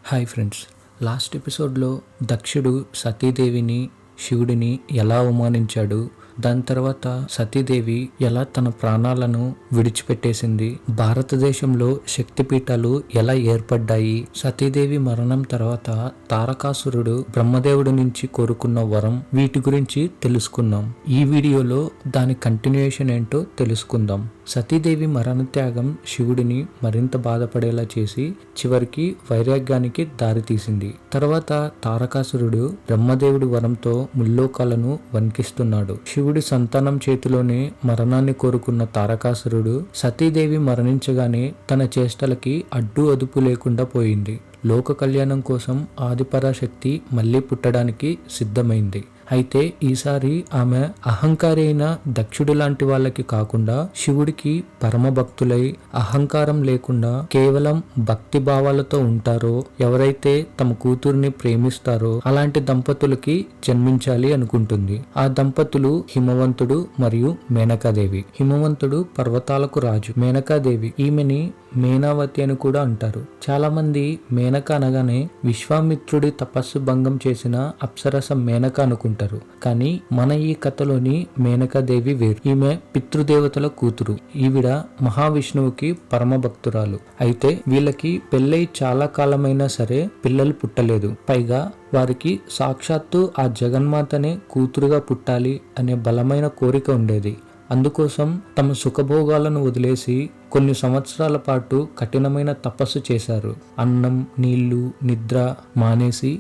Hi friends, last ఎపిసోడ్లో దక్షుడు సతీదేవిని శివుడిని ఎలా అవమానించాడు, దాని తర్వాత సతీదేవి ఎలా తన ప్రాణాలను విడిచిపెట్టేసింది, భారతదేశంలో శక్తిపీఠాలు ఎలా ఏర్పడ్డాయి, సతీదేవి మరణం తర్వాత తారకాసురుడు బ్రహ్మదేవుడి నుంచి కోరుకున్న వరం, వీటి గురించి తెలుసుకుందాం. ఈ వీడియోలో దాని కంటిన్యూయేషన్ ఏంటో తెలుసుకుందాం. సతీదేవి మరణత్యాగం శివుడిని మరింత బాధపడేలా చేసి చివరికి వైరాగ్యానికి దారితీసింది. తర్వాత తారకాసురుడు బ్రహ్మదేవుడి వరంతో ముల్లోకాలను వణికిస్తున్నాడు. శివుడి సంతానం చేతిలోనే మరణాన్ని కోరుకున్న తారకాసురుడు సతీదేవి మరణించగానే తన చేష్టలకి అడ్డు అదుపు లేకుండా పోయింది. లోక కళ్యాణం కోసం ఆదిపరాశక్తి మళ్ళీ పుట్టడానికి సిద్ధమైంది. అయితే ఈసారి ఆమె అహంకారి అయిన దక్షుడు లాంటి వాళ్ళకి కాకుండా శివుడికి పరమభక్తులై అహంకారం లేకుండా కేవలం భక్తి భావాలతో ఉంటారో, ఎవరైతే తమ కూతుర్ని ప్రేమిస్తారో అలాంటి దంపతులకి జన్మించాలి అనుకుంటుంది. ఆ దంపతులు హిమవంతుడు మరియు మేనకాదేవి. హిమవంతుడు పర్వతాలకు రాజు. మేనకాదేవి, ఈమెని మేనావతి అని కూడా అంటారు. చాలా మంది మేనక అనగానే విశ్వామిత్రుడి తపస్సు భంగం చేసిన అప్సరస మేనక అనుకుంటారు. కానీ మన ఈ కథలోని మేనకాదేవి వేరు. ఈమె పితృదేవతల కూతురు. ఈవిడ మహావిష్ణువుకి పరమ భక్తురాలు. అయితే వీళ్ళకి పెళ్ళై చాలా కాలమైనా సరే పిల్లలు పుట్టలేదు. పైగా వారికి సాక్షాత్తు ఆ జగన్మాతనే కూతురుగా పుట్టాలి అనే బలమైన కోరిక ఉండేది. అందుకోసం తమ సుఖభోగాలను వదిలేసి కొన్ని సంవత్సరాల పాటు కఠినమైన తపస్సు చేశారు. అన్నం, నీళ్లు, నిద్ర మానేసి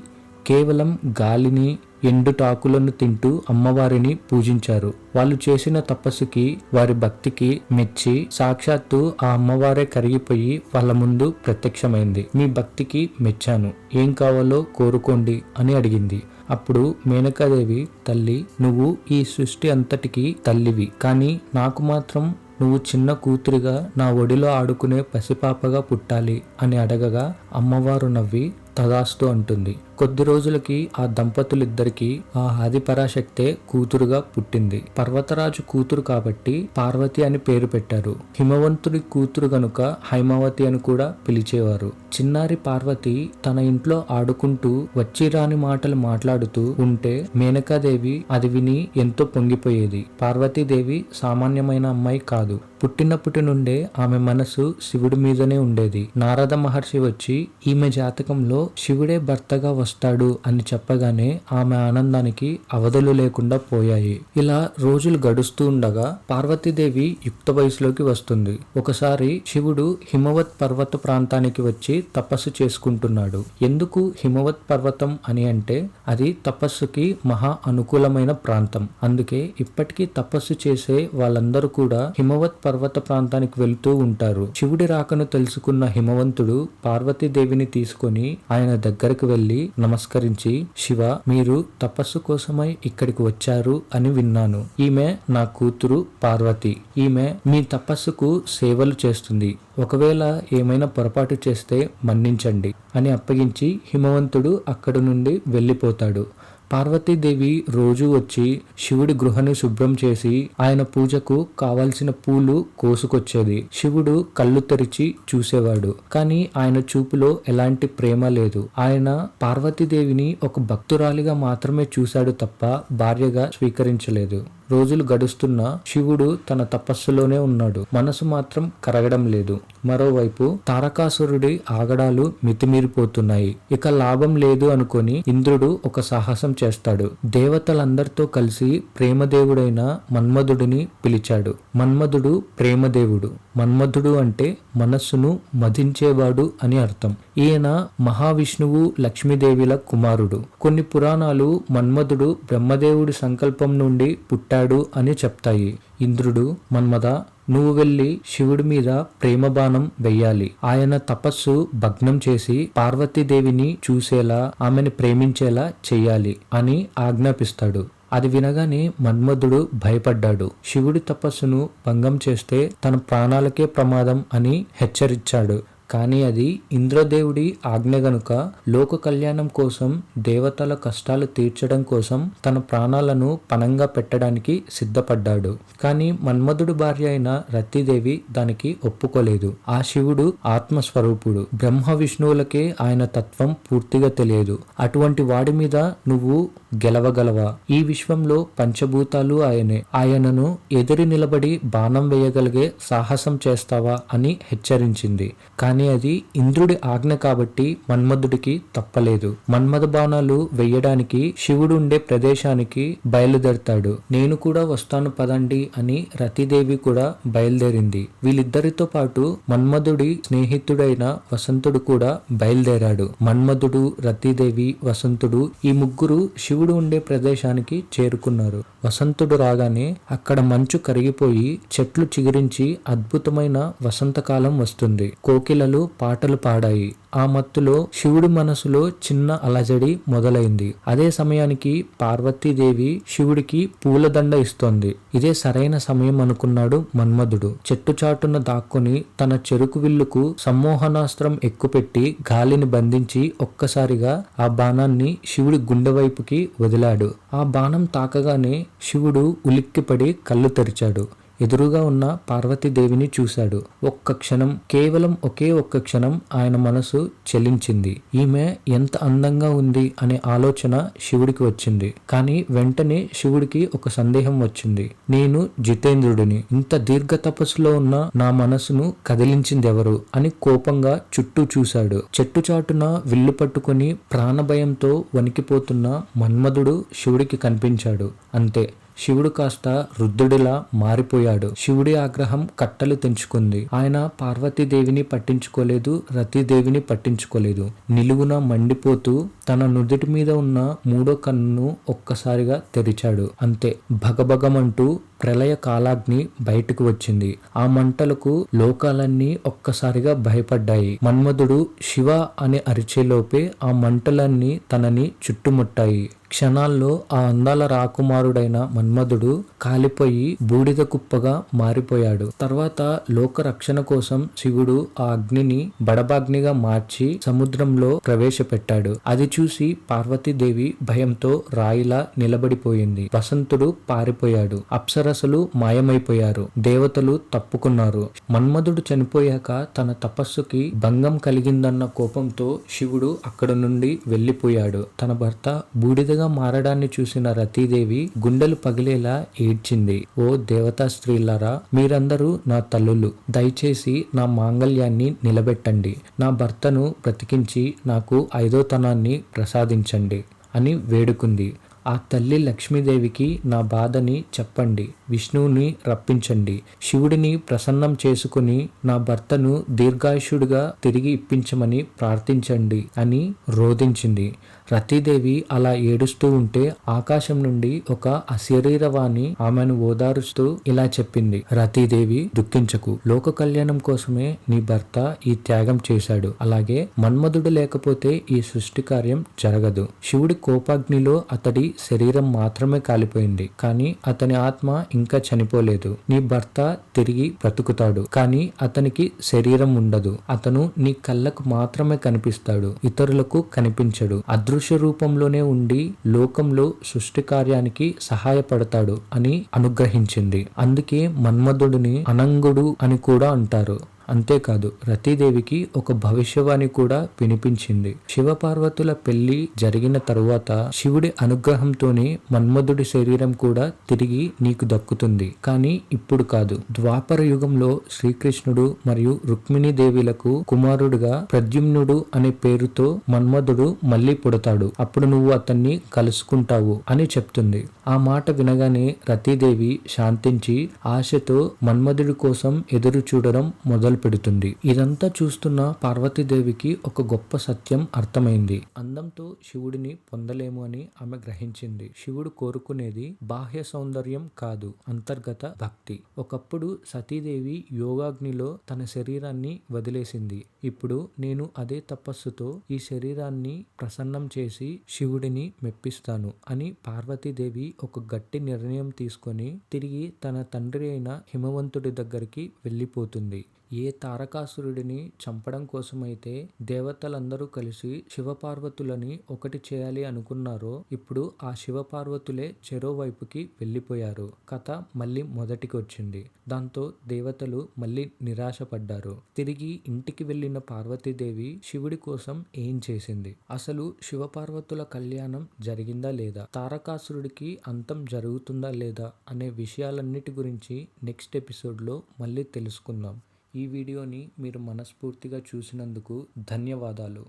కేవలం గాలిని, ఎండుటాకులను తింటూ అమ్మవారిని పూజించారు. వాళ్ళు చేసిన తపస్సుకి, వారి భక్తికి మెచ్చి సాక్షాత్తు ఆ అమ్మవారే కరిగిపోయి వాళ్ళ ముందు ప్రత్యక్షమైంది. మీ భక్తికి మెచ్చాను, ఏం కావాలో కోరుకోండి అని అడిగింది. అప్పుడు మేనకాదేవి, తల్లి, నువ్వు ఈ సృష్టి అంతటికి తల్లివి, కానీ నాకు మాత్రం నువ్వు చిన్న కూతురిగా నా ఒడిలో ఆడుకునే పసిపాపగా పుట్టాలి అని అడగగా అమ్మవారు నవ్వి తదాస్తు అంటుంది. కొద్ది రోజులకి ఆ దంపతులిద్దరికి ఆ ఆదిపరాశక్తే కూతురుగా పుట్టింది. పర్వతరాజు కూతురు కాబట్టి పార్వతి అని పేరు పెట్టారు. హిమవంతుడి కూతురు గనుక హైమావతి అని కూడా పిలిచేవారు. చిన్నారి పార్వతి తన ఇంట్లో ఆడుకుంటూ వచ్చి రాని మాటలు మాట్లాడుతూ ఉంటే మేనకాదేవి అది విని ఎంతో పొంగిపోయేది. పార్వతీదేవి సామాన్యమైన అమ్మాయి కాదు. పుట్టినప్పటి నుండే ఆమె మనసు శివుడి మీదనే ఉండేది. నారద మహర్షి వచ్చి ఈమె జాతకంలో శివుడే భర్తగా వస్తాడు అని చెప్పగానే ఆమె ఆనందానికి అవధులు లేకుండా పోయాయి. ఇలా రోజులు గడుస్తూ ఉండగా పార్వతీదేవి యుక్త వయసులోకి వస్తుంది. ఒకసారి శివుడు హిమవత్ పర్వత ప్రాంతానికి వచ్చి తపస్సు చేసుకుంటున్నాడు. ఎందుకు హిమవత్ పర్వతం అని అంటే అది తపస్సుకి మహా అనుకూలమైన ప్రాంతం. అందుకే ఇప్పటికీ తపస్సు చేసే వాళ్ళందరూ కూడా హిమవత్ పర్వత ప్రాంతానికి వెళ్తూ ఉంటారు. శివుడి రాకను తెలుసుకున్న హిమవంతుడు పార్వతీదేవిని తీసుకొని ఆయన దగ్గరకు వెళ్లి నమస్కరించి, శివ, మీరు తపస్సు కోసమై ఇక్కడికి వచ్చారు అని విన్నాను. ఈమె నా కూతురు పార్వతి. ఈమె మీ తపస్సుకు సేవలు చేస్తుంది. ఒకవేళ ఏమైనా పొరపాటు చేస్తే మన్నించండి అని అప్పగించి హిమవంతుడు అక్కడి నుండి వెళ్ళిపోతాడు. పార్వతీదేవి రోజు వచ్చి శివుడి గృహాన్ని శుభ్రం చేసి ఆయన పూజకు కావాల్సిన పూలు కోసుకొచ్చేది. శివుడు కళ్ళు తెరిచి చూసేవాడు, కానీ ఆయన చూపులో ఎలాంటి ప్రేమ లేదు. ఆయన పార్వతీదేవిని ఒక భక్తురాలిగా మాత్రమే చూశాడు తప్ప భార్యగా స్వీకరించలేదు. రోజులు గడుస్తున్నా శివుడు తన తపస్సులోనే ఉన్నాడు. మనసు మాత్రం కరగడం లేదు. మరోవైపు తారకాసురుడి ఆగడాలు మితిమీరిపోతున్నాయి. ఇక లాభం లేదు అనుకొని ఇంద్రుడు ఒక సాహసం చేస్తాడు. దేవతలందరితో కలిసి ప్రేమదేవుడైన మన్మధుడిని పిలిచాడు. మన్మధుడు ప్రేమదేవుడు. మన్మధుడు అంటే మనస్సును మదించేవాడు అని అర్థం. ఈయన మహావిష్ణువు, లక్ష్మీదేవిల కుమారుడు. కొన్ని పురాణాలు మన్మధుడు బ్రహ్మదేవుడి సంకల్పం నుండి పుట్టాడు అని చెప్తాయి. ఇంద్రుడు, మన్మథ, నువ్వు వెళ్ళి శివుడి మీద ప్రేమ బాణం వెయ్యాలి. ఆయన తపస్సు భగ్నం చేసి పార్వతీదేవిని చూసేలా, ఆమెను ప్రేమించేలా చెయ్యాలి అని ఆజ్ఞాపిస్తాడు. అది వినగానే మన్మధుడు భయపడ్డాడు. శివుడి తపస్సును భంగం చేస్తే తన ప్రాణాలకే ప్రమాదం అని హెచ్చరించాడు. కానీ అది ఇంద్రదేవుడి ఆజ్ఞ గనుక లోక కళ్యాణం కోసం, దేవతల కష్టాలు తీర్చడం కోసం తన ప్రాణాలను పణంగా పెట్టడానికి సిద్ధపడ్డాడు. కానీ మన్మధుడు భార్య అయిన రతీదేవి దానికి ఒప్పుకోలేదు. ఆ శివుడు ఆత్మస్వరూపుడు. బ్రహ్మ విష్ణువులకే ఆయన తత్వం పూర్తిగా తెలియదు. అటువంటి వాడి మీద నువ్వు గెలవగలవా? ఈ విశ్వంలో పంచభూతాలు ఆయనే. ఆయనను ఎదురు నిలబడి బాణం వేయగలిగే సాహసం చేస్తావా అని హెచ్చరించింది. కానీ అది ఇంద్రుడి ఆజ్ఞ కాబట్టి మన్మధుడికి తప్పలేదు. మన్మథ బాణాలు వెయ్యడానికి శివుడు ఉండే ప్రదేశానికి బయలుదేరతాడు. నేను కూడా వస్తాను పదండి అని రతీదేవి కూడా బయలుదేరింది. వీళ్ళిద్దరితో పాటు మన్మధుడి స్నేహితుడైన వసంతుడు కూడా బయలుదేరాడు. మన్మధుడు, రతీదేవి, వసంతుడు ఈ ముగ్గురు శివుడు ఉండే ప్రదేశానికి చేరుకున్నారు. వసంతుడు రాగానే అక్కడ మంచు కరిగిపోయి చెట్లు చిగురించి అద్భుతమైన వసంతకాలం వస్తుంది. కోకిలలు పాటలు పాడాయి. ఆ మత్తులో శివుడి మనసులో చిన్న అలజడి మొదలైంది. అదే సమయానికి పార్వతీదేవి శివుడికి పూలదండ ఇస్తోంది. ఇదే సరైన సమయం అనుకున్నాడు మన్మధుడు. చెట్టు చాటున దాక్కుని తన చెరుకు విల్లుకు సమ్మోహనాస్త్రం ఎక్కుపెట్టి గాలిని బంధించి ఒక్కసారిగా ఆ బాణాన్ని శివుడి గుండె వైపుకి వదిలాడు. ఆ బాణం తాకగానే శివుడు ఉలిక్కిపడి కళ్ళు తెరిచాడు. ఎదురుగా ఉన్న పార్వతీదేవిని చూశాడు. ఒక్క క్షణం, కేవలం ఒకే ఒక్క క్షణం ఆయన మనసు చెలించింది. ఈమె ఎంత అందంగా ఉంది అనే ఆలోచన శివుడికి వచ్చింది. కానీ వెంటనే శివుడికి ఒక సందేహం వచ్చింది. నేను జితేంద్రుడిని. ఇంత దీర్ఘ తపస్సులో ఉన్న నా మనసును కదిలించిందెవరు అని కోపంగా చుట్టూ చూశాడు. చెట్టు చాటున విల్లు పట్టుకుని ప్రాణభయంతో వణికిపోతున్న మన్మధుడు శివుడికి కనిపించాడు. అంతే, శివుడు కాస్త రుద్రుడిలా మారిపోయాడు. శివుడి ఆగ్రహం కట్టలు తెంచుకుంది. ఆయన పార్వతీదేవిని పట్టించుకోలేదు, రతీదేవిని పట్టించుకోలేదు. నిలువున మండిపోతూ తన నుదుటి మీద ఉన్న మూడో కన్నును ఒక్కసారిగా తెరిచాడు. అంతే, భగభగమంటూ ప్రళయ కాలాగ్ని బయటకు వచ్చింది. ఆ మంటలకు లోకాలన్నీ ఒక్కసారిగా భయపడ్డాయి. మన్మధుడు శివ అని అరిచేలోపే ఆ మంటలన్నీ తనని చుట్టుముట్టాయి. క్షణాల్లో ఆ అందాల రాకుమారుడైన మన్మధుడు కాలిపోయి బూడిద కుప్పగా మారిపోయాడు. తర్వాత లోక రక్షణ కోసం శివుడు ఆ అగ్నిని బడబాగ్నిగా మార్చి సముద్రంలో ప్రవేశపెట్టాడు. అది చూసి పార్వతీదేవి భయంతో రాయిలా నిలబడిపోయింది. వసంతుడు పారిపోయాడు. అప్సరసలు మాయమైపోయారు. దేవతలు తప్పుకున్నారు. మన్మధుడు చనిపోయాక తన తపస్సుకి భంగం కలిగిందన్న కోపంతో శివుడు అక్కడ నుండి వెళ్లిపోయాడు. తన భర్త బూడిదగా మారడాన్ని చూసిన రతీదేవి గుండెలు పగిలేలా ఏడ్చింది. ఓ దేవతా స్త్రీలారా, మీరందరూ నా తల్లులు. దయచేసి నా మాంగళ్యాన్ని నిలబెట్టండి. నా భర్తను బ్రతికించి నాకు ఐదోతనాన్ని ప్రసాదించండి అని వేడుకుంది. ఆ తల్లి లక్ష్మీదేవికి నా బాధని చెప్పండి, విష్ణువుని రప్పించండి, శివుడిని ప్రసన్నం చేసుకుని నా భర్తను దీర్ఘాయుషుడిగా తిరిగి ఇప్పించమని ప్రార్థించండి అని రోధించింది. రతీదేవి అలా ఏడుస్తూ ఉంటే ఆకాశం నుండి ఒక అశరీరవాణి ఆమెను ఓదారుస్తూ ఇలా చెప్పింది. రతీదేవి, దుఃఖించకు. లోక కళ్యాణం కోసమే నీ భర్త ఈ త్యాగం చేశాడు. అలాగే మన్మధుడు లేకపోతే ఈ సృష్టి కార్యం జరగదు. శివుడి కోపాగ్నిలో అతడి శరీరం మాత్రమే కాలిపోయింది. కానీ అతని ఆత్మ ఇంకా చనిపోలేదు. నీ భర్త తిరిగి బ్రతుకుతాడు. కానీ అతనికి శరీరం ఉండదు. అతను నీ కళ్ళకు మాత్రమే కనిపిస్తాడు, ఇతరులకు కనిపించడు. అదృశ్య రూపంలోనే ఉండి లోకంలో సృష్టి కార్యానికి సహాయపడతాడు అని అనుగ్రహించింది. అందుకే మన్మధుడిని అనంగుడు అని కూడా అంటారు. అంతేకాదు, రతీదేవికి ఒక భవిష్యవాణి కూడా వినిపించింది. శివపార్వతుల పెళ్లి జరిగిన తరువాత శివుడి అనుగ్రహంతోనే మన్మధుడి శరీరం కూడా తిరిగి నీకు దక్కుతుంది. కానీ ఇప్పుడు కాదు. ద్వాపర యుగంలో శ్రీకృష్ణుడు మరియు రుక్మిణీదేవిలకు కుమారుడుగా ప్రద్యుమ్నుడు అనే పేరుతో మన్మధుడు మళ్ళీ పుడతాడు. అప్పుడు నువ్వు అతన్ని కలుసుకుంటావు అని చెప్తుంది. ఆ మాట వినగానే రతీదేవి శాంతించి ఆశతో మన్మధుడి కోసం ఎదురు చూడడం మొదలు పెడుతుంది. ఇదంతా చూస్తున్న పార్వతీదేవికి ఒక గొప్ప సత్యం అర్థమైంది. అందంతో శివుడిని పొందలేము అని ఆమె గ్రహించింది. శివుడు కోరుకునేది బాహ్య సౌందర్యం కాదు, అంతర్గత భక్తి. ఒకప్పుడు సతీదేవి యోగాగ్నిలో తన శరీరాన్ని వదిలేసింది. ఇప్పుడు నేను అదే తపస్సుతో ఈ శరీరాన్ని ప్రసన్నం చేసి శివుడిని మెప్పిస్తాను అని పార్వతీదేవి ఒక గట్టి నిర్ణయం తీసుకొని తిరిగి తన తండ్రి అయిన హిమవంతుడి దగ్గరికి వెళ్ళిపోతుంది. ఏ తారకాసురుడిని చంపడం కోసమైతే దేవతలందరూ కలిసి శివపార్వతులని ఒకటి చేయాలి అనుకున్నారో ఇప్పుడు ఆ శివపార్వతులే చెరోవైపుకి వెళ్ళిపోయారు. కథ మళ్ళీ మొదటికి వచ్చింది. దాంతో దేవతలు మళ్ళీ నిరాశపడ్డారు. తిరిగి ఇంటికి వెళ్ళిన పార్వతీదేవి శివుడి కోసం ఏం చేసింది? అసలు శివపార్వతుల కళ్యాణం జరిగిందా లేదా? తారకాసురుడికి అంతం జరుగుతుందా లేదా అనే విషయాలన్నిటి గురించి నెక్స్ట్ ఎపిసోడ్లో మళ్ళీ తెలుసుకుందాం. ఈ వీడియోని మీరు మనస్ఫూర్తిగా చూసినందుకు ధన్యవాదాలు.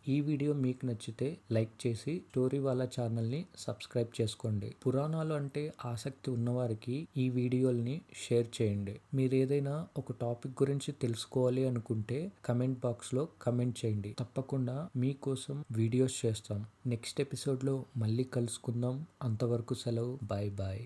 ఈ వీడియో మీకు నచ్చితే లైక్ చేసి స్టోరీ వాళ్ళ ఛానల్ని సబ్స్క్రైబ్ చేసుకోండి. పురాణాలు అంటే ఆసక్తి ఉన్నవారికి ఈ వీడియోల్ని షేర్ చేయండి. మీరు ఏదైనా ఒక టాపిక్ గురించి తెలుసుకోవాలి అనుకుంటే కమెంట్ బాక్స్లో కమెంట్ చేయండి. తప్పకుండా మీకోసం వీడియోస్ చేస్తాం. నెక్స్ట్ ఎపిసోడ్లో మళ్ళీ కలుసుకుందాం. అంతవరకు సెలవు. Bye bye.